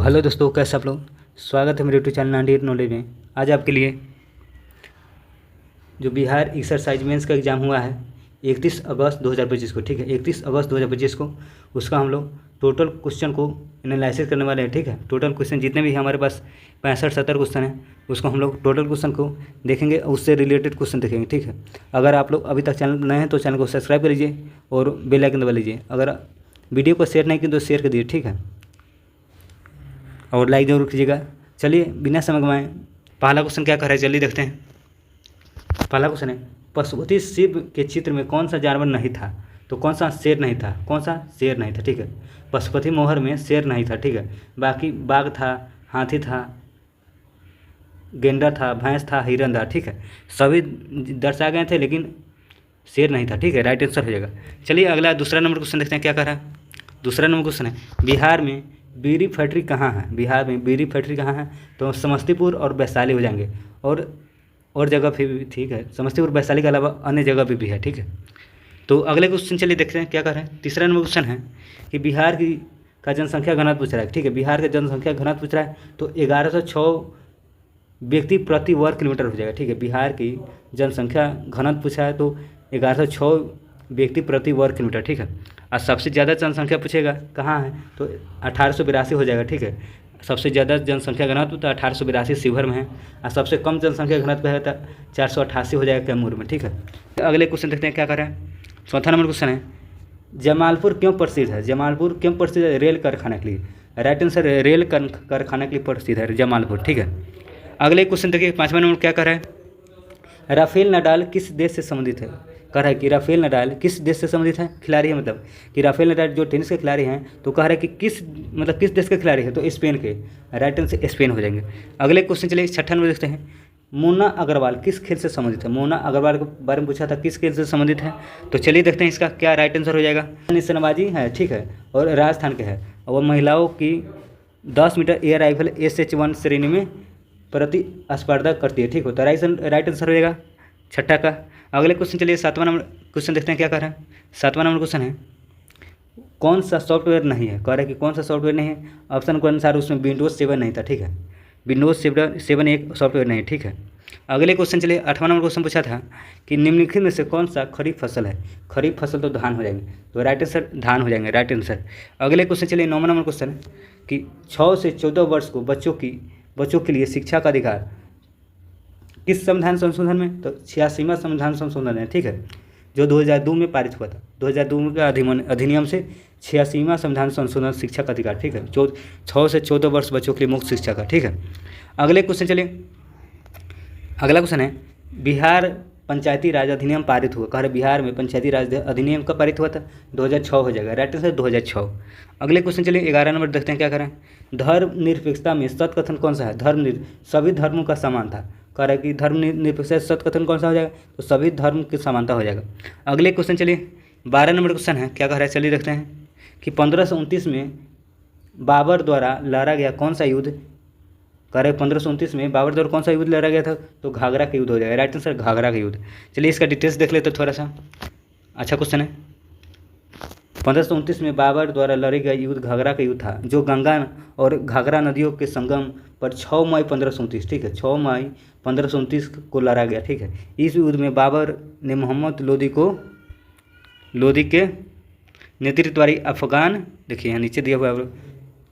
Hello दोस्तों, कैसे आप लोग। स्वागत है मेरे यूट्यूब चैनल 98 नॉलेज में। आज आपके लिए जो बिहार एक्सरसाइज मेंस का एग्ज़ाम हुआ है 31 अगस्त 2025 को, ठीक है, 31 अगस्त 2025 को, उसका हम लोग टोटल क्वेश्चन को एनालिसिस करने वाले हैं। ठीक है, टोटल क्वेश्चन जितने भी हमारे पास 65-70 क्वेश्चन हैं, उसको हम लोग टोटल क्वेश्चन को देखेंगे, उससे रिलेटेड क्वेश्चन देखेंगे। ठीक है, अगर आप लोग अभी तक चैनल नए हैं तो चैनल को सब्सक्राइब कर लीजिए और बेल आइकन दबा लीजिए। अगर वीडियो को शेयर नहीं किया तो शेयर कर दीजिए, ठीक है, और लाइक जरूर कीजिएगा। चलिए बिना समय गंवाए पहला क्वेश्चन क्या कर रहा है, जल्दी देखते हैं। पहला क्वेश्चन है, पशुपति शिव के चित्र में कौन सा जानवर नहीं था? तो कौन सा शेर नहीं था? कौन सा शेर नहीं था? ठीक है, पशुपति मोहर में शेर नहीं था। ठीक है, बाकी बाघ था, हाथी था, गेंडा था, भैंस था, हिरन था। ठीक है, सभी दर्शा गए थे लेकिन शेर नहीं था। ठीक है, राइट आंसर हो जाएगा। चलिए अगला दूसरा नंबर क्वेश्चन देखते हैं क्या कर रहा है। दूसरा नंबर क्वेश्चन है, बिहार में बीड़ी फैक्ट्री कहाँ है? बिहार में बीड़ी फैक्ट्री कहाँ है? तो समस्तीपुर और वैशाली हो जाएंगे, और जगह पे भी, ठीक है, समस्तीपुर वैशाली के अलावा अन्य जगह पे भी है। ठीक है, तो अगले क्वेश्चन चलिए देखते हैं क्या कर रहे हैं। तीसरा नंबर क्वेश्चन है कि बिहार की का जनसंख्या घनत्व पूछ रहा है। ठीक है, बिहार का जनसंख्या घनत्व पूछ रहा है, तो 1106 व्यक्ति प्रति वर्ग किलोमीटर हो जाएगा। ठीक है, बिहार की जनसंख्या घनत्व पूछा है तो 1106 व्यक्ति प्रति वर्ग किलोमीटर। ठीक है, और सबसे ज़्यादा जनसंख्या पूछेगा कहाँ है, तो 1882 हो जाएगा। ठीक है, सबसे ज़्यादा जनसंख्या घनत्व तो 1882 शिवहर में है, और सबसे कम जनसंख्या घनत्व है तो 488 हो जाएगा कैमूर में। ठीक है, तो अगले क्वेश्चन देखते हैं क्या कर रहे हैं। चौथा नंबर क्वेश्चन है, जमालपुर क्यों प्रसिद्ध है? जमालपुर क्यों प्रसिद्ध है? रेल कारखाने के लिए। राइट आंसर है, रेल कारखाने के लिए प्रसिद्ध है जमालपुर। ठीक है, अगले क्वेश्चन देखिए, पाँचवा नंबर क्या कर रहा है, राफेल नडाल किस देश से संबंधित है? कह रहा है कि राफेल नडाल किस देश से संबंधित है? खिलाड़ी है, मतलब कि राफेल नडाल जो टेनिस के खिलाड़ी हैं, तो कह रहा है कि किस देश के खिलाड़ी है? तो स्पेन के। राइट आंसर स्पेन हो जाएंगे। अगले क्वेश्चन चलिए छठा नंबर देखते हैं, मोना अग्रवाल किस खेल से संबंधित है? मोना अग्रवाल के बारे में पूछा था, किस खेल से संबंधित है? तो चलिए देखते हैं इसका क्या राइट आंसर हो जाएगा। निशानेबाजी है, ठीक है, और राजस्थान के है, और वह महिलाओं की 10 मीटर एयर राइफल SH-1 श्रेणी में प्रतिस्पर्धा करती है। ठीक हो, तो राइट आंसर हो जाएगा छठा का। अगले क्वेश्चन चलिए सातवां नंबर क्वेश्चन देखते हैं क्या कर रहा है। सातवां नंबर क्वेश्चन है, कौन सा सॉफ्टवेयर नहीं है? कह रहा है कि कौन सा सॉफ्टवेयर नहीं है? ऑप्शन के अनुसार उसमें विंडोज 7 नहीं था। ठीक है, विंडोज 7 एक सॉफ्टवेयर नहीं। ठीक है, अगले क्वेश्चन चलिए आठवां नंबर क्वेश्चन पूछा था कि निम्नलिखित में से कौन सा खरीफ फसल है? खरीफ फसल तो धान हो जाएंगे, तो राइट आंसर धान हो जाएंगे, राइट आंसर। अगले क्वेश्चन चलिए नौवां नंबर क्वेश्चन है कि 6 से 14 वर्ष को बच्चों के लिए शिक्षा का अधिकार किस संविधान संशोधन में? तो 86वां संविधान संशोधन है। ठीक है, जो 2002 में पारित हुआ था, 2002 का अधिनियम से 86वां संविधान संशोधन शिक्षा का अधिकार। ठीक है, 6 से 14 वर्ष बच्चों के लिए मुक्त शिक्षा का। ठीक है, अगले क्वेश्चन चलिए, अगला क्वेश्चन है, बिहार पंचायती राज अधिनियम पारित हुआ। कह रहे बिहार में पंचायती राज अधिनियम कब पारित हुआ था? 2006 हो जाएगा, राइट आंसर 2006। अगले क्वेश्चन चलिए 11 नंबर देखते हैं क्या करें। धर्मनिरपेक्षता में सत्कथन कौन सा है? सभी धर्मों का समान था। कह रहा है कि धर्मनिरपेक्षता सत्कथन कौन सा हो जाएगा? तो सभी धर्म की समानता हो जाएगा। अगले क्वेश्चन चलिए 12 नंबर क्वेश्चन है, क्या कह रहा है, चलिए देखते हैं कि 1529 में बाबर द्वारा लड़ा गया कौन सा युद्ध? कह रहे 1529 में बाबर द्वारा कौन सा युद्ध लड़ा गया था? तो घाघरा का युद्ध हो जाएगा, राइट आंसर घाघरा का युद्ध। चलिए इसका डिटेल्स देख लेते थोड़ा सा, अच्छा क्वेश्चन है। 1529 में बाबर द्वारा लड़े गया युद्ध घाघरा का युद्ध था, जो गंगा और घाघरा नदियों के संगम पर 6 मई 1529, ठीक है, 6 मई 1529 को लड़ा गया। ठीक है, इस युद्ध में बाबर ने मोहम्मद लोदी के नेतृत्व वाली अफगान, देखिए यहाँ नीचे दिया हुआ है,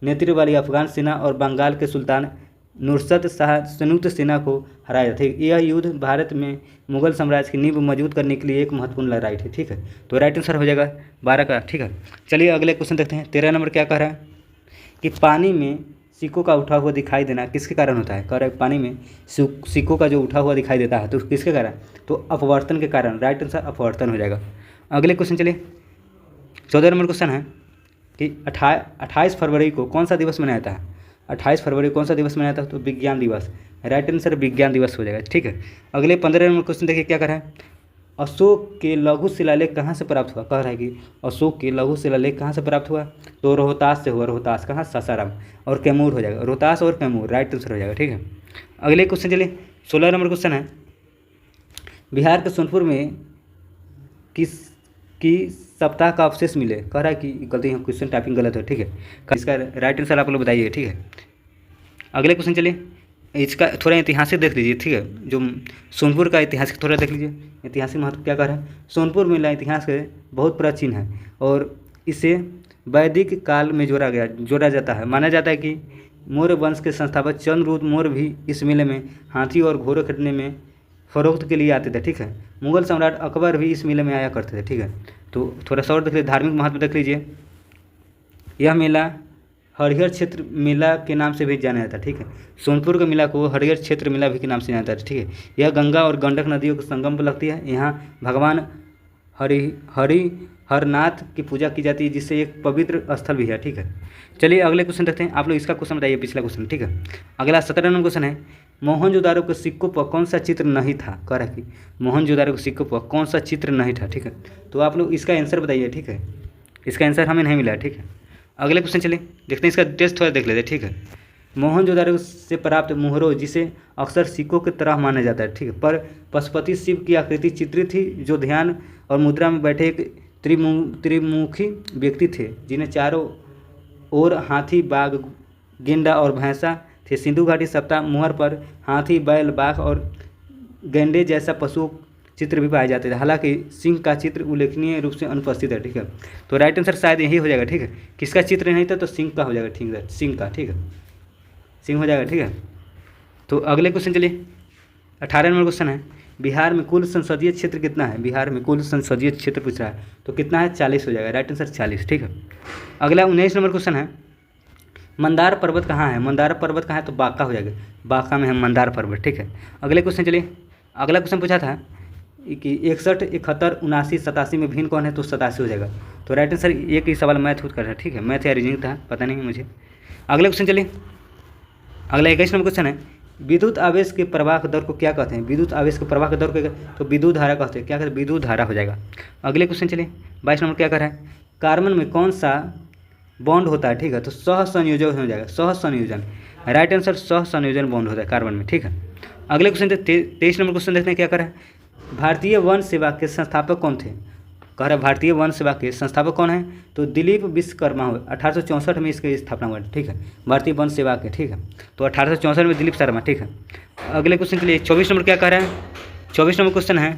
नेतृत्व वाली अफगान सेना और बंगाल के सुल्तान नुसरत शाह संयुक्त सेना को हराया था। यह युद्ध भारत में मुगल साम्राज्य की नींव मजबूत करने के लिए एक महत्वपूर्ण लड़ाई थी। ठीक है, तो राइट आंसर हो जाएगा 12 का। ठीक है, चलिए अगले क्वेश्चन देखते हैं। 13 नंबर क्या कह रहा है कि पानी में सिक्कों का उठा हुआ दिखाई देना किसके कारण होता है? कह रहा है पानी में सिक्कों का जो उठा हुआ दिखाई देता है तो किसके कारण? तो अपवर्तन के कारण, राइट आंसर अपवर्तन हो जाएगा। अगले क्वेश्चन चलिए 14 नंबर क्वेश्चन है कि 28 फरवरी को कौन सा दिवस मनाया जाता है? 28 फरवरी कौन सा दिवस मनाया था? तो विज्ञान दिवस, राइट आंसर विज्ञान दिवस हो जाएगा। ठीक है, अगले 15 नंबर क्वेश्चन देखिए क्या कर रहा है, अशोक के लघु शिलालेख कहाँ से प्राप्त हुआ? कह रहा है कि अशोक के लघु शिलालेख कहाँ से प्राप्त हुआ? तो रोहतास से हुआ। रोहतास कहाँ? सासाराम। और कैमूर हो जाएगा, रोहतास और कैमूर, राइट आंसर हो जाएगा। ठीक है, अगले क्वेश्चन चलिए 16 नंबर क्वेश्चन है, बिहार के सोनपुर में की सप्ताह का अवशेष मिले। कह रहा है कि गलती है, क्वेश्चन टाइपिंग गलत है। ठीक है, इसका राइट आंसर आप लोग बताइए। ठीक है, अगले क्वेश्चन चलिए, इसका थोड़ा ऐतिहासिक देख लीजिए, ठीक है। जो सोनपुर का ऐतिहासिक थोड़ा देख लीजिए, ऐतिहासिक महत्व क्या कह रहा है। सोनपुर मेला इतिहास के बहुत प्राचीन है और इसे वैदिक काल में जोड़ा जाता है। माना जाता है कि मौर्य वंश के संस्थापक चंद्रगुप्त मौर्य भी इस मेले में हाथी और घोड़े खरीदने में फरोख्त के लिए आते थे, ठीक है। मुगल सम्राट अकबर भी इस मेले में आया करते थे, ठीक है। तो थोड़ा सा और देख लीजिए, धार्मिक महत्व देख लीजिए। यह मेला हरिहर क्षेत्र मेला के नाम से भी जाना जाता है, ठीक है। सोनपुर के मेला को हरिहर क्षेत्र मेला भी के नाम से जाना जाता है, ठीक है। यह गंगा और गंडक नदियों के संगम पर लगती है। यहाँ भगवान हरिहरनाथ की पूजा की जाती है, जिससे एक पवित्र स्थल भी है, ठीक है। चलिए अगले क्वेश्चन देखते हैं। आप लोग इसका क्वेश्चन बताइए, पिछला क्वेश्चन, ठीक है। अगला 17 नंबर क्वेश्चन है, मोहनजोदारो के सिक्कों पर कौन सा चित्र नहीं था। कह रहा है कि मोहनजोदारो के सिक्कों पर कौन सा चित्र नहीं था, ठीक है। तो आप लोग इसका आंसर बताइए, ठीक है। इसका आंसर हमें नहीं मिला है, ठीक है। अगले क्वेश्चन चलिए देखते हैं, इसका टेस्ट थोड़ा देख लेते हैं, ठीक है। मोहनजोदारो से प्राप्त मुहरों, जिसे अक्सर सिक्कों की तरह माना जाता है, ठीक है, पर पशुपति शिव की आकृति चित्रित थी, जो ध्यान और मुद्रा में बैठे एक त्रिमुखी व्यक्ति थे, जिन्हें चारों ओर हाथी, बाघ, गेंडा और भैंसा थे। सिंधु घाटी सप्ताह मुहर पर हाथी, बैल, बाघ और गेंडे जैसा पशु चित्र भी पाए जाते थे। हालांकि सिंह का चित्र उल्लेखनीय रूप से अनुपस्थित है, ठीक है। तो राइट आंसर शायद यही हो जाएगा, ठीक है। किसका चित्र नहीं था, तो सिंह का हो जाएगा, ठीक है, सिंह का, ठीक है, सिंह हो जाएगा, ठीक है। तो अगले क्वेश्चन चलिए, 18 नंबर क्वेश्चन है, बिहार में कुल संसदीय क्षेत्र कितना है। बिहार में कुल संसदीय क्षेत्र पूछ रहा है, तो कितना है, 40 हो जाएगा, राइट आंसर 40, ठीक है। अगला 19 नंबर क्वेश्चन है, मंदार पर्वत कहाँ है। मंदार पर्वत कहाँ है, तो बांका हो जाएगा, बांका में है मंदार पर्वत, ठीक है। अगले क्वेश्चन चलिए, अगला क्वेश्चन पूछा था कि 61, 71, 79, 87 में भिन्न कौन है, तो 87 हो जाएगा। तो राइट आंसर एक ही सवाल मैथ कर रहा है, ठीक है, मैथ या रीजनिंग था, पता नहीं मुझे। अगले क्वेश्चन चलिए, अगला 21 नंबर क्वेश्चन है, विद्युत आवेश के प्रवाह दर को क्या कहते हैं। विद्युत आवेश के प्रवाह दर को तो विद्युत धारा कहते हैं, क्या कहते हैं, विद्युत धारा हो जाएगा। अगले क्वेश्चन चलिए, 22 नंबर क्या कर रहा है, कार्बन में कौन सा बॉन्ड होता है, ठीक है, तो सहसंयोजन हो जाएगा, सहसंयोजन, राइट आंसर सहसंयोजन बॉन्ड होता है कार्बन में, ठीक है। अगले क्वेश्चन 23 नंबर क्वेश्चन देखते हैं, क्या कर रहा है, भारतीय वन सेवा के संस्थापक कौन थे। कह रहा है भारतीय वन सेवा के संस्थापक कौन है, तो दिलीप विश्वकर्मा हुए, 1864 में इसकी स्थापना हुई, ठीक है, भारतीय वन सेवा के, ठीक है। तो 1864 में दिलीप शर्मा, ठीक है। अगले क्वेश्चन के लिए 24 नंबर क्या कह रहा है, 24 नंबर क्वेश्चन है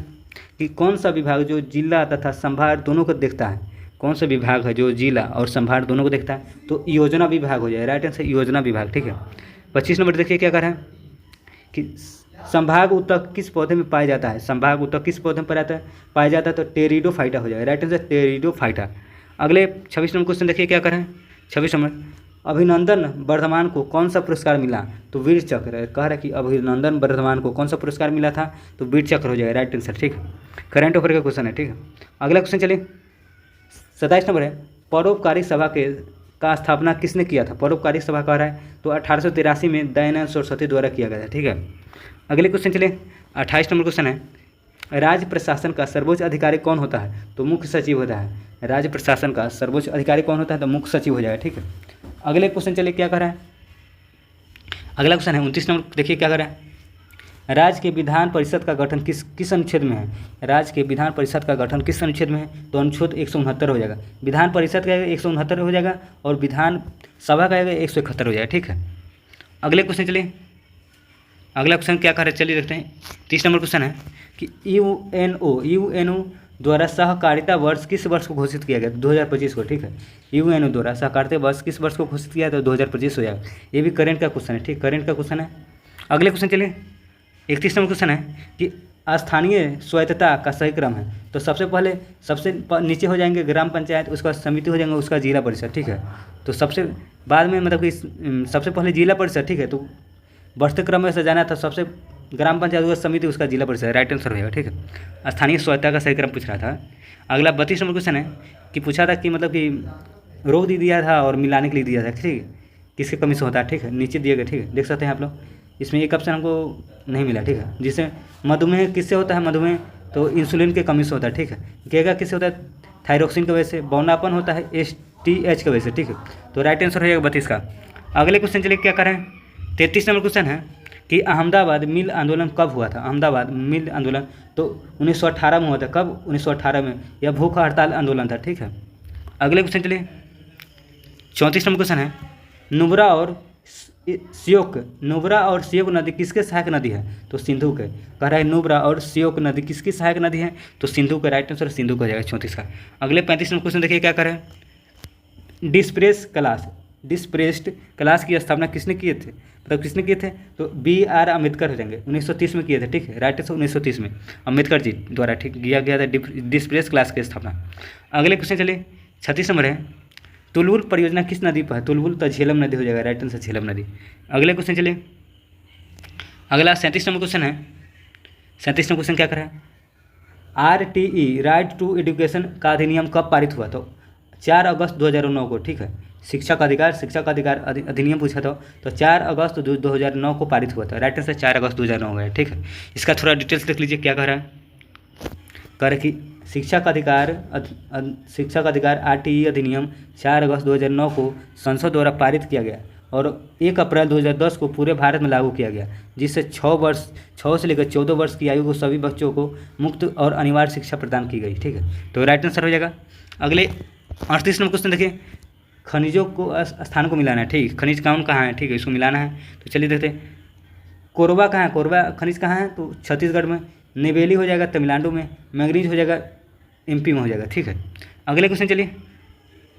कि कौन सा विभाग जो जिला तथा संभाग दोनों को देखता है। कौन सा विभाग है जो जिला और संभाग दोनों को देखता है, तो योजना विभाग हो जाए, राइट आंसर योजना विभाग, ठीक है। 25 नंबर देखिए क्या कह रहा है कि संभाग उत्तक किस पौधे में पाया जाता है। संभाग उत्तक किस पौधे में पाया जाता है, तो टेरिडोफाइटा हो जाएगा, राइट आंसर टेरिडोफाइटा। अगले 26 नंबर क्वेश्चन देखिए क्या कर रहे हैं, 26 नंबर, अभिनंदन वर्धमान को कौन सा पुरस्कार मिला, तो वीर चक्र। कह रहा है कि अभिनंदन वर्धमान को कौन सा पुरस्कार मिला था, तो वीर चक्र हो जाएगा, राइट आंसर, ठीक है। करंट अफेयर का क्वेश्चन है, ठीक है। अगला क्वेश्चन चलिए, 27 नंबर है, परोपकारी सभा का स्थापना किसने किया था। परोपकारी सभा कह रहा है, तो 1883 में दयानंद सरस्वती द्वारा किया गया था, ठीक है। अगले क्वेश्चन चलिए, 28 नंबर क्वेश्चन है, राज्य प्रशासन का सर्वोच्च अधिकारी कौन होता है, तो मुख्य सचिव होता है। राज्य प्रशासन का सर्वोच्च अधिकारी कौन होता है, तो मुख्य सचिव हो जाएगा, ठीक है। अगले क्वेश्चन चलिए क्या कर रहा है, अगला क्वेश्चन है 29 नंबर, देखिए क्या कर रहा है, राज्य के विधान परिषद का गठन किस अनुच्छेद में है। राज्य के विधान परिषद का गठन किस अनुच्छेद में है, तो अनुच्छेद 169 हो जाएगा। विधान परिषद का 169 हो जाएगा और विधान सभा का 171 हो जाएगा, ठीक है। अगले क्वेश्चन चलिए, अगला क्वेश्चन क्या कर रहे हैं, चलिए देखते हैं। 30 नंबर क्वेश्चन है कि यूएनओ द्वारा सहकारिता वर्ष किस वर्ष को घोषित किया गया, 2025 को, ठीक है। यूएनओ द्वारा सहकारिता वर्ष किस वर्ष को घोषित किया, तो 2025 हो जाएगा। ये भी करेंट का क्वेश्चन है, ठीक, करेंट का क्वेश्चन है। अगले क्वेश्चन चलिए, 31 नंबर क्वेश्चन है कि स्थानीय स्वायत्तता का सही क्रम है, तो सबसे नीचे हो जाएंगे ग्राम पंचायत, उसका समिति हो जाएंगे, उसका जिला परिषद, ठीक है। तो सबसे बाद में मतलब कि सबसे पहले जिला परिषद, ठीक है, तो बढ़ते क्रम में से जाना था, सबसे ग्राम पंचायत उसका समिति, उसका जिला परिषद, राइट आंसर हो जाएगा, ठीक है। स्थानीय स्वायत्तता का सही क्रम पूछ रहा था। अगला 32 नंबर क्वेश्चन है कि पूछा था कि मतलब कि रोक दिया था और मिलाने के लिए दिया था, ठीक है, किसके कमी से होता है, ठीक है, नीचे दिए गए, ठीक है, देख सकते हैं आप लोग। इसमें एक ऑप्शन हमको नहीं मिला, ठीक है। जिससे मधुमेह किससे होता है, मधुमेह तो इंसुलिन के कमी से होता है, ठीक है। गेगा किससे होता है, थायरोक्सिन की वजह से। बौनापन होता है STH की वजह से, ठीक है। तो राइट आंसर हो जाएगा 32 का। अगले क्वेश्चन चलिए क्या करें, 33 नंबर क्वेश्चन है कि अहमदाबाद मिल आंदोलन कब हुआ था। अहमदाबाद मिल आंदोलन तो 1918 में हुआ था। कब, 1918 में। यह भूख हड़ताल आंदोलन था, ठीक है। अगले क्वेश्चन चलिए, 34 नंबर क्वेश्चन है, नुब्रा और श्योक, नुब्रा और श्योक नदी किसके सहायक नदी है? तो सिंधु के। कह रहा है नुब्रा और श्योक नदी किसकी सहायक नदी है? तो सिंधु का। राइट आंसर सिंधु का हो जाएगा 34 का। अगले 35 नंबर क्वेश्चन देखिए क्या करें। डिस्प्रेस क्लास, डिस्प्रेस्ड क्लास की स्थापना किसने किए थे? मतलब किसने किए थे? तो BR अम्बेडकर हो जाएंगे, 1930 में किए थे। ठीक है, राइट आंसर 1930 में अम्बेडकर जी द्वारा ठीक किया गया था डिस्प्रेस क्लास की स्थापना। अगले क्वेश्चन चलिए 36 नंबर है। तुलबुल परियोजना किस नदी पर है? तुलबुल तो झेलम नदी हो जाएगा, राइट आंसर झेलम नदी। अगले क्वेश्चन चलिए, अगला 37 नंबर क्वेश्चन है। 37 नंबर क्वेश्चन क्या करा है? RTE राइट टू एजुकेशन का अधिनियम कब पारित हुआ? तो 4 अगस्त 2009 को। ठीक है, शिक्षा का अधिकार अधिनियम पूछा था, तो 4 अगस्त 2009 को पारित हुआ था। राइट आंसर 4 अगस्त 2009 है। ठीक है, इसका थोड़ा डिटेल्स देख लीजिए क्या कह रहा है। कह रहे कि शिक्षा का अधिकार RTE अधिनियम 4 अगस्त 2009 को संसद द्वारा पारित किया गया और 1 अप्रैल 2010 को पूरे भारत में लागू किया गया, जिससे 6 से लेकर 14 वर्ष की आयु को सभी बच्चों को मुफ्त और अनिवार्य शिक्षा प्रदान की गई। ठीक है, तो राइट आंसर हो जाएगा। अगले 38 नंबर क्वेश्चन देखिए। खनिजों को स्थान को मिलाना है। ठीक, खनिज कौन कहाँ है? ठीक है, इसको मिलाना है। तो चलिए देखते हैं कोरबा कहाँ है? कोरबा खनिज कहाँ है? तो छत्तीसगढ़ में। नेवेली हो जाएगा तमिलनाडु में। मैंगनीज हो जाएगा MP में हो जाएगा। ठीक है, अगले क्वेश्चन चलिए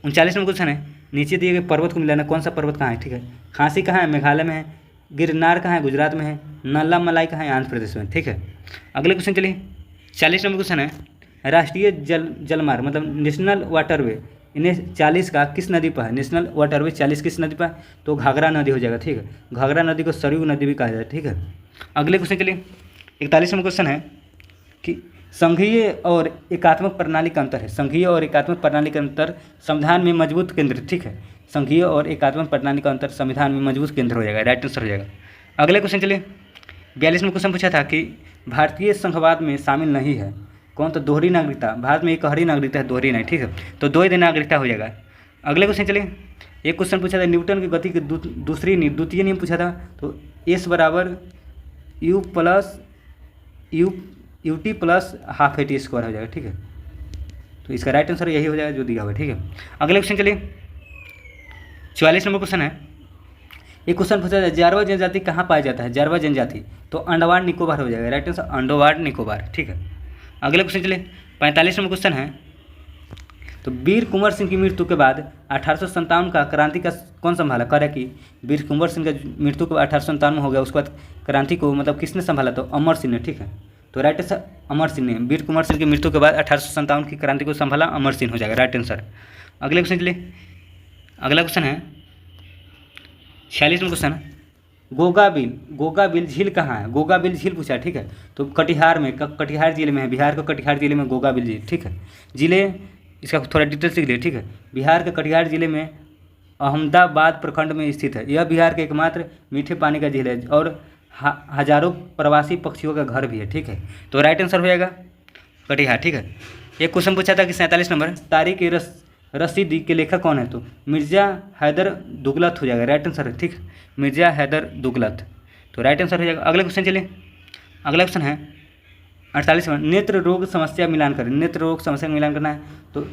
39 नंबर क्वेश्चन है। नीचे दिए गए पर्वत को मिलाना, कौन सा पर्वत कहाँ है? ठीक है, खांसी कहाँ है? मेघालय में है। गिरनार कहाँ है? गुजरात में है। नल्ला मलाई कहाँ है? आंध्र प्रदेश में। ठीक है, अगले क्वेश्चन चलिए 40 नंबर क्वेश्चन है। राष्ट्रीय जलमार्ग मतलब नेशनल वाटरवे इन्हें 40 का किस नदी पर है? नेशनल वाटरवे 40 किस नदी पर? तो घाघरा नदी हो जाएगा। ठीक है, घाघरा नदी को सरयू नदी भी कहा जाता है। ठीक है, अगले क्वेश्चन चलिए 41 नंबर क्वेश्चन है कि संघीय और एकात्मक प्रणाली का अंतर है। संघीय और एकात्मक प्रणाली का अंतर संविधान में मजबूत केंद्र। ठीक है, संघीय और एकात्मक प्रणाली का अंतर संविधान में मजबूत केंद्र हो जाएगा। राइट आंसर हो जाएगा। अगले क्वेश्चन चलिए 42 में क्वेश्चन पूछा था कि भारतीय संघवाद में शामिल नहीं है कौन? तो दोहरी नागरिकता। भारत में एक हरी नागरिकता है, दोहरी नहीं। ठीक है, तो द्वैध नागरिकता हो जाएगा। अगले क्वेश्चन चलिए, एक क्वेश्चन पूछा था न्यूटन की गति की द्वितीय नियम पूछा था, तो S बराबर UT plus half AT square हो जाएगा। ठीक है, तो इसका राइट आंसर यही हो जाएगा जो दिया हुआ है। ठीक है, अगले क्वेश्चन चलिए 44 नंबर क्वेश्चन है। एक क्वेश्चन पूछा जाए जारवा जनजाति कहाँ पाया जाता है? जारवा जनजाति तो अंडमान निकोबार हो जाएगा। Right answer Andaman Nicobar. ठीक है, अगले क्वेश्चन चलिए 45 नंबर क्वेश्चन है। तो वीर कुंवर सिंह की मृत्यु के बाद 1857 का क्रांति का कौन संभाला? कह रहा है कि वीर कुंवर सिंह का मृत्यु के 1857 में हो गया, उसके बाद क्रांति को मतलब किसने संभाला? तो अमर सिंह ने। ठीक है, तो राइट आंसर अमर सिंह ने। वीर कुंवर सिंह की मृत्यु के बाद 1857 की क्रांति को संभाला अमर सिंह हो जाएगा। Right answer. अगले क्वेश्चन चलिए, अगला क्वेश्चन है 46 नंबर क्वेश्चन है। गोगाबिल झील कहाँ है? गोगाबिल झील पूछा। ठीक है, तो कटिहार में, कटिहार जिले में है। बिहार के कटिहार जिले में गोगाबिल झील। ठीक है, जिले इसका थोड़ा डिटेल्स लिख लिए। ठीक है, बिहार के कटिहार जिले में अहमदाबाद प्रखंड में स्थित है। यह बिहार के एकमात्र मीठे पानी का झील है और हजारों प्रवासी पक्षियों का घर भी है। ठीक है, तो राइट आंसर हो जाएगा कटिहार। ठीक है, एक क्वेश्चन पूछा था कि 47 नंबर तारिक रशीदी के लेखक कौन है? तो मिर्ज़ा हैदर दुगलत हो जाएगा। राइट आंसर है। ठीक है, मिर्ज़ा हैदर दुगलत, तो राइट आंसर हो जाएगा। अगला क्वेश्चन चलिए, अगला क्वेश्चन है 48 नंबर। नेत्र रोग समस्या मिलान करें। नेत्र रोग समस्या मिलान करना है, तो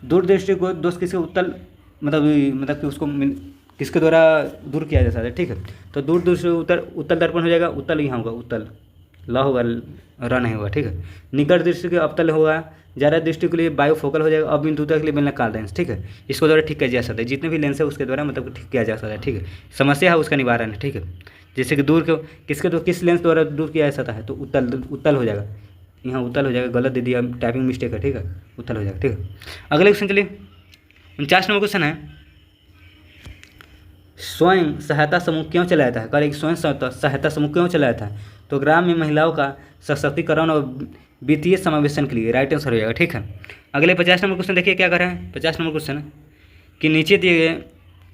दूरदृष्टि को दोष किसके उत्तल मतलब कि उसको किसके द्वारा दूर किया जा सकता है? ठीक है, तो दूरदृष्टि उत्तल दर्पण हो जाएगा। उत्तल यहाँ होगा, उत्तल ल होगा, र नहीं होगा। ठीक है, निकट दृष्टि के अवतल होगा। ज़्यादा दृष्टि के लिए बायोफोकल हो जाएगा। अबिंदुता के लिए बेलनाकार लेंस। ठीक है, इसको द्वारा ठीक किया जा सकता है। जितने भी लेंस है उसके द्वारा मतलब ठीक किया जा सकता है। ठीक है, समस्या है उसका निवारण है। ठीक है, जैसे कि दूर को किस लेंस द्वारा दूर किया जा सकता है? तो उत्तल हो जाएगा। यहाँ उत्तल हो जाएगा, गलत दे दिया, टाइपिंग मिस्टेक है। ठीक है, उत्तल हो जाएगा। ठीक है, अगले क्वेश्चन चलिए 49 नंबर क्वेश्चन है। स्वयं सहायता समूह क्यों चलाया था? करें स्वयं सहायता समूह क्यों चलाया था? तो ग्राम में महिलाओं का सशक्तिकरण और वित्तीय समावेशन के लिए। राइट आंसर हो जाएगा। ठीक है, अगले 50 नंबर क्वेश्चन देखिए क्या कर रहे हैं। 50 नंबर क्वेश्चन है कि नीचे दिए गए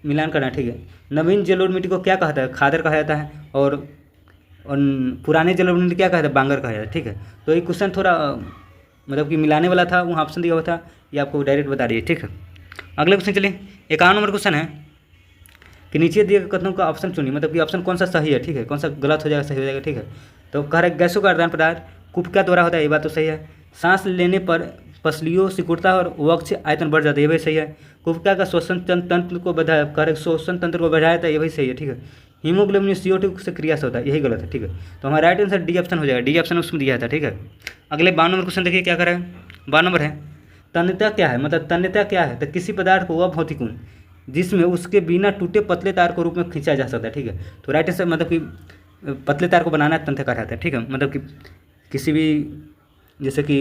मिलान करना है। ठीक है, नवीन जलोढ़ मिट्टी को क्या कहता है? खादर कहा जाता है। और पुराने जलोढ़ मिट्टी क्या कहता है? बांगर कहा जाता है। ठीक है, तो ये क्वेश्चन थोड़ा मतलब कि मिलाने वाला था, वहाँ ऑप्शन दिया हुआ था, ये आपको डायरेक्ट बता रही है। ठीक है, अगले क्वेश्चन चलिए 51 नंबर क्वेश्चन है कि नीचे दिए गए कथनों का ऑप्शन चुनिए, मतलब कि ऑप्शन कौन सा सही है। ठीक है, कौन सा गलत हो जाएगा, सही हो जाएगा। ठीक है, तो कह रहे गैसों का आदान प्रदान कुपिका द्वारा होता है, ये बात तो सही है। सांस लेने पर पसलियों सिकुड़ता और वक्ष आयतन बढ़ जाता है, ये भी सही है। कोशिका का श्वसन तंत्र को बढ़ाया, कार्य श्वसन तंत्र को बढ़ाया था, ये भी सही है, ठीक है। हीमोग्लोबिन CO2 से क्रिया से होता है, यही गलत है, ठीक है। तो हमारा राइट आंसर डी ऑप्शन हो जाएगा, डी ऑप्शन उसमें दिया था, ठीक है। अगले 52 नंबर क्वेश्चन देखिए क्या कर रहा है। 52 नंबर है, तन्यता क्या है, मतलब तन्यता क्या है, तो किसी पदार्थ को वह भौतिक गुण जिसमें उसके बिना टूटे पतले तार को रूप में खींचा जा सकता है, ठीक है। तो राइट आंसर मतलब कि पतले तार को बनाना तन्यता कहलाता है, ठीक है। मतलब कि किसी भी जैसे कि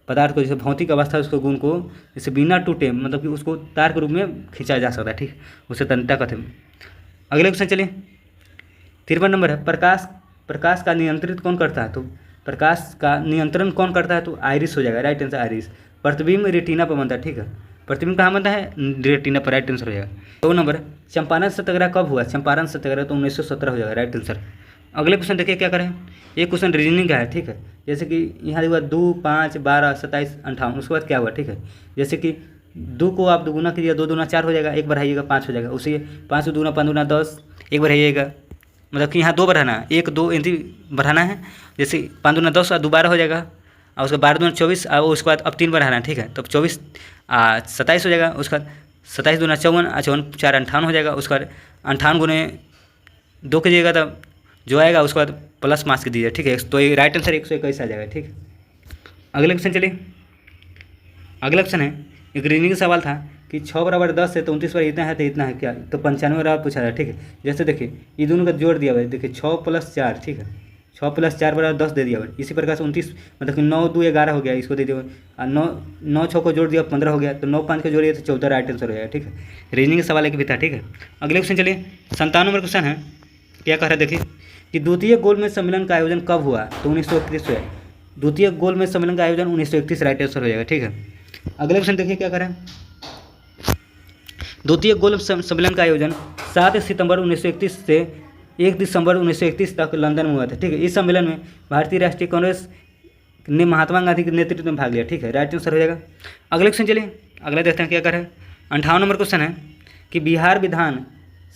पदार्थ को, जैसे भौतिक अवस्था उसको गुण को जैसे बिना टूटे मतलब कि उसको तार के रूप में खींचा जा सकता है, ठीक, उसे तन्यता कहते हैं। अगले क्वेश्चन चलिए 53 नंबर है, प्रकाश का नियंत्रित कौन करता है, तो प्रकाश का नियंत्रण कौन करता है, तो आइरिस हो जाएगा, राइट आंसर आइरिस। प्रतिबिंब रेटिना पर बनता है, ठीक है। प्रतिबिंब कहाँ बनता है, रेटिना पर, राइट आंसर हो जाएगा। 2 नंबर, चंपारण सत्याग्रह कब हुआ, चंपारण सत्याग्रह तो 1917 हो जाएगा, राइट आंसर। अगले क्वेश्चन देखिए क्या करें, ये क्वेश्चन रीजनिंग का है, ठीक है। जैसे कि यहाँ हुआ 2, 5, 12, 27, 58, उसके बाद क्या हुआ, ठीक है। जैसे कि 2 को आप दोगुना कीजिए, 2 दूना 4 हो जाएगा, 1 बढ़ाइएगा 5 हो जाएगा, उसी 5 दूना 5 दूना 10, 1 बढ़ाइएगा, मतलब कि यहाँ 2 बढ़ाना है, 1 2 इंती बढ़ाना है, जैसे 5 दूना 10 और 2 12 हो जाएगा, और उसके 12 दूना 24, और उसके बाद अब 3 बढ़ाना है, ठीक है। तो 24 27 हो जाएगा, उसके बाद 27 दूना 54, 54 4 58 हो जाएगा, उसके बाद 58 गुने 2 कीजिएगा तब जो आएगा उसके बाद प्लस मार्क्स के दीजिए, ठीक है। तो ये राइट आंसर 121 आ जाएगा, ठीक है। अगले क्वेश्चन चलिए, अगला क्वेश्चन है, एक रीजनिंग का सवाल था कि 6 बराबर 10 है तो 29 बराबर इतना है तो इतना है क्या, तो 95 बराबर पूछा था, ठीक है। जैसे देखिए ये दोनों का जोड़ दिया हुआ है, देखिए 6 + 4, ठीक है, 6 + 4 बराबर 10 दे दिया हुआ है। इसी प्रकार से 29 मतलब कि 9 2 11 हो गया, इसको दे दिया, और 9 6 को जोड़ दिया 15 हो गया, तो 9 5 को जोड़िए तो 14 राइट आंसर हो जाएगा, ठीक है। रीजनिंग का सवाल एक भी था, ठीक है। अगले क्वेश्चन चलिए 57 नंबर क्वेश्चन है, क्या कह रहा है देखिए कि द्वितीय गोलमेज सम्मेलन का आयोजन कब हुआ, तो 1931 हुआ। द्वितीय गोलमेज सम्मेलन का आयोजन 1931 राइट आंसर हो जाएगा, ठीक है। अगले क्वेश्चन देखिए क्या करें, द्वितीय गोल सम्मेलन का आयोजन 7 सितंबर 1931 से 1 दिसंबर 1931 तक लंदन में हुआ था, ठीक है। इस सम्मेलन में भारतीय राष्ट्रीय कांग्रेस ने महात्मा गांधी के नेतृत्व में भाग लिया, ठीक है, राइट आंसर हो जाएगा। अगले क्वेश्चन चलिए, अगला देखते हैं क्या करें। 58 नंबर क्वेश्चन है कि बिहार विधान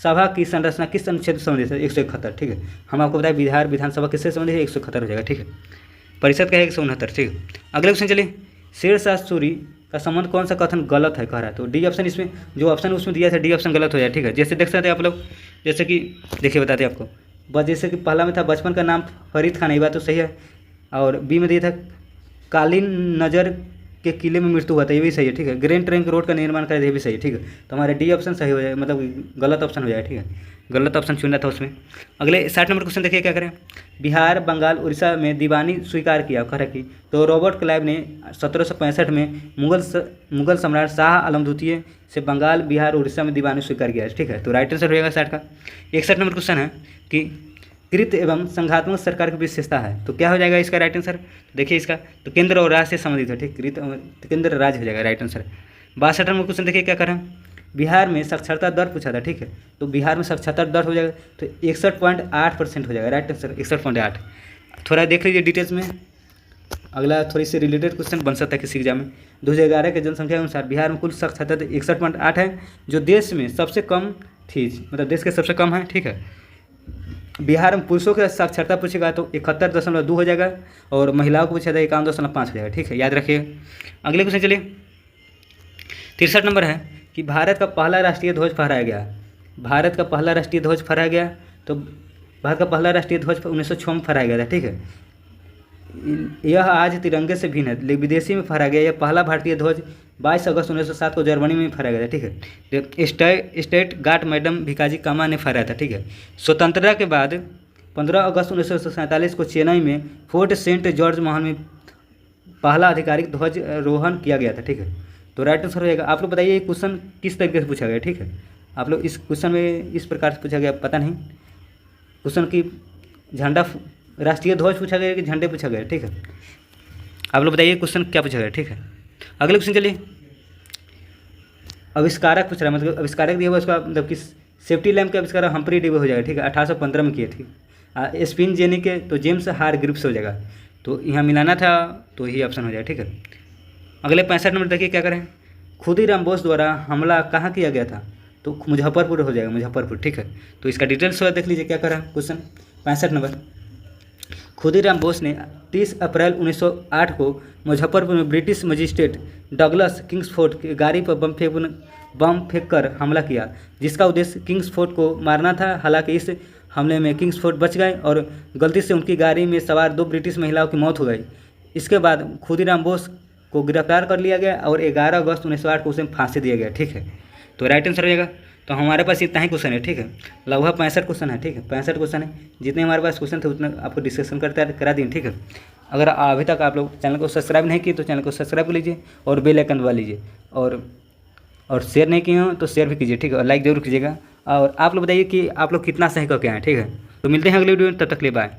सभा की संरचना किस अनुच्छेद से संबंधित है, 171, ठीक है। हम आपको बताएं बिहार विधानसभा किससे संबंधित है, 171 हो जाएगा, ठीक है। परिषद का है 169, ठीक है। अगले क्वेश्चन चलिए, शेरशाह सूरी का संबंध कौन सा कथन गलत है कह रहा है, तो डी ऑप्शन, इसमें जो ऑप्शन उसमें दिया था डी ऑप्शन गलत हो जाए, ठीक है। जैसे देख सकते हैं आप लोग, जैसे कि देखिए बताते हैं आपको, बस जैसे कि पहला में था बचपन का नाम फरीद खान, ये बात तो सही है, और बी में दिया था कालीन नज़र के किले में मृत्यु हुआ था, ये भी सही है, ठीक है। ग्रैंड ट्रंक रोड का निर्माण करा, ये भी सही है, ठीक है। तो हमारा डी ऑप्शन सही हो जाए, मतलब गलत ऑप्शन हो जाए, ठीक है, गलत ऑप्शन चुनना था उसमें। अगले 60 नंबर क्वेश्चन देखिए क्या करें, बिहार बंगाल उड़ीसा में दीवानी स्वीकार किया कह की, तो रॉबर्ट क्लाइव ने 1765 में मुगल सम्राट शाह आलम द्वितीय से बंगाल बिहार उड़ीसा में दीवानी स्वीकार किया, ठीक है। तो राइट आंसर हो जाएगा 60 का। 61 नंबर क्वेश्चन है कि कृत एवं संघात्मक सरकार की विशेषता है, तो क्या हो जाएगा इसका राइट आंसर, देखिए इसका तो केंद्र और राज्य से संबंधित है, ठीक, कृत केंद्र राज्य हो जाएगा, राइट आंसर। 62 नंबर क्वेश्चन देखिए क्या करें, बिहार में साक्षरता दर पूछा था, ठीक है। तो बिहार में साक्षरता दर हो जाएगा तो 61.8% हो जाएगा, राइट आंसर 61.8। थोड़ा देख लीजिए डिटेल्स में, अगला थोड़ी सी रिलेटेड क्वेश्चन बन सकता है किसी एग्जाम में। 2011 के जनसंख्या के अनुसार बिहार में कुल साक्षरता 61.8 है, जो देश में सबसे कम थी, मतलब देश के सबसे कम है, ठीक है। बिहार में पुरुषों की साक्षरता पूछेगा तो 71.2 हो जाएगा, और महिलाओं को पूछा जाए 51.5 हो जाएगा, ठीक है, याद रखिए। अगले क्वेश्चन चलिए 63 नंबर है कि भारत का पहला राष्ट्रीय ध्वज फहराया गया, भारत का पहला राष्ट्रीय ध्वज फहराया गया, तो भारत का पहला राष्ट्रीय ध्वज 1906 में फहराया गया था, ठीक है। यह आज तिरंगे से भिन्न है, लेकिन विदेशी में फहराया गया। यह पहला भारतीय ध्वज 22 अगस्त 1907 को जर्मनी में फहराया गया था, ठीक है। स्टेट गार्ड मैडम भिकाजी कामा ने फहराया था, ठीक है। स्वतंत्रता के बाद 15 अगस्त 1947 को चेन्नई में फोर्ट सेंट जॉर्ज महल में पहला आधिकारिक ध्वज आरोहण किया गया था, ठीक है। तो राइट आंसर हो जाएगा। आप लोग बताइए क्वेश्चन किस तरीके से पूछा गया, ठीक है। आप लोग इस क्वेश्चन में इस प्रकार से पूछा गया, पता नहीं क्वेश्चन की झंडा राष्ट्रीय ध्वज पूछा गया कि झंडे पूछा गया, ठीक है। आप लोग बताइए क्वेश्चन क्या पूछा गया, ठीक है। अगले क्वेश्चन चलिए, आविष्कारक पूछ रहा है, मतलब आविष्कारक दिया हुआ उसका मतलब कि सेफ्टी लैम्प के आविष्कारक हम्फ्री डेवी हो जाएगा, ठीक है, 1815 में किए थे। स्पिन जेनी के तो जेम्स हार ग्रिप्स हो जाएगा, तो यहाँ मिलाना था तो यही ऑप्शन हो जाएगा, ठीक है। अगले 65 नंबर देखिए क्या करें, खुदीराम बोस द्वारा हमला कहाँ किया गया था, तो मुजफ्फरपुर हो जाएगा, मुजफ्फरपुर, ठीक है। तो इसका डिटेल्स देख लीजिए क्या करा क्वेश्चन 65 नंबर। खुदीराम बोस ने 30 अप्रैल 1908 को मुजफ्फरपुर में ब्रिटिश मजिस्ट्रेट डगलस किंग्सफोर्ड की गाड़ी पर बम फेंक कर हमला किया, जिसका उद्देश्य किंग्सफोर्ड को मारना था। हालांकि इस हमले में किंग्सफोर्ड बच गए और गलती से उनकी गाड़ी में सवार 2 ब्रिटिश महिलाओं की मौत हो गई। इसके बाद खुदीराम बोस को गिरफ्तार कर लिया गया और 11 अगस्त 1908 को उसे फांसी दिया गया। ठीक है, तो राइट आंसर हो जाएगा। तो हमारे पास इतना ही क्वेश्चन है। ठीक है, लगभग 65 क्वेश्चन है। ठीक है, 65 क्वेश्चन है। जितने हमारे पास क्वेश्चन थे उतना आपको डिस्कशन करा दिए। ठीक है, अगर अभी तक आप लोग चैनल को सब्सक्राइब नहीं किए तो चैनल को सब्सक्राइब कर लीजिए और बेल आइकन दबा लीजिए, और शेयर नहीं किए हो तो शेयर भी कीजिए। ठीक है, और लाइक जरूर कीजिएगा। और आप लोग बताइए कि आप लोग कितना सही करके आए। ठीक है, तो मिलते हैं अगले वीडियो में, तब तक के लिए बाय।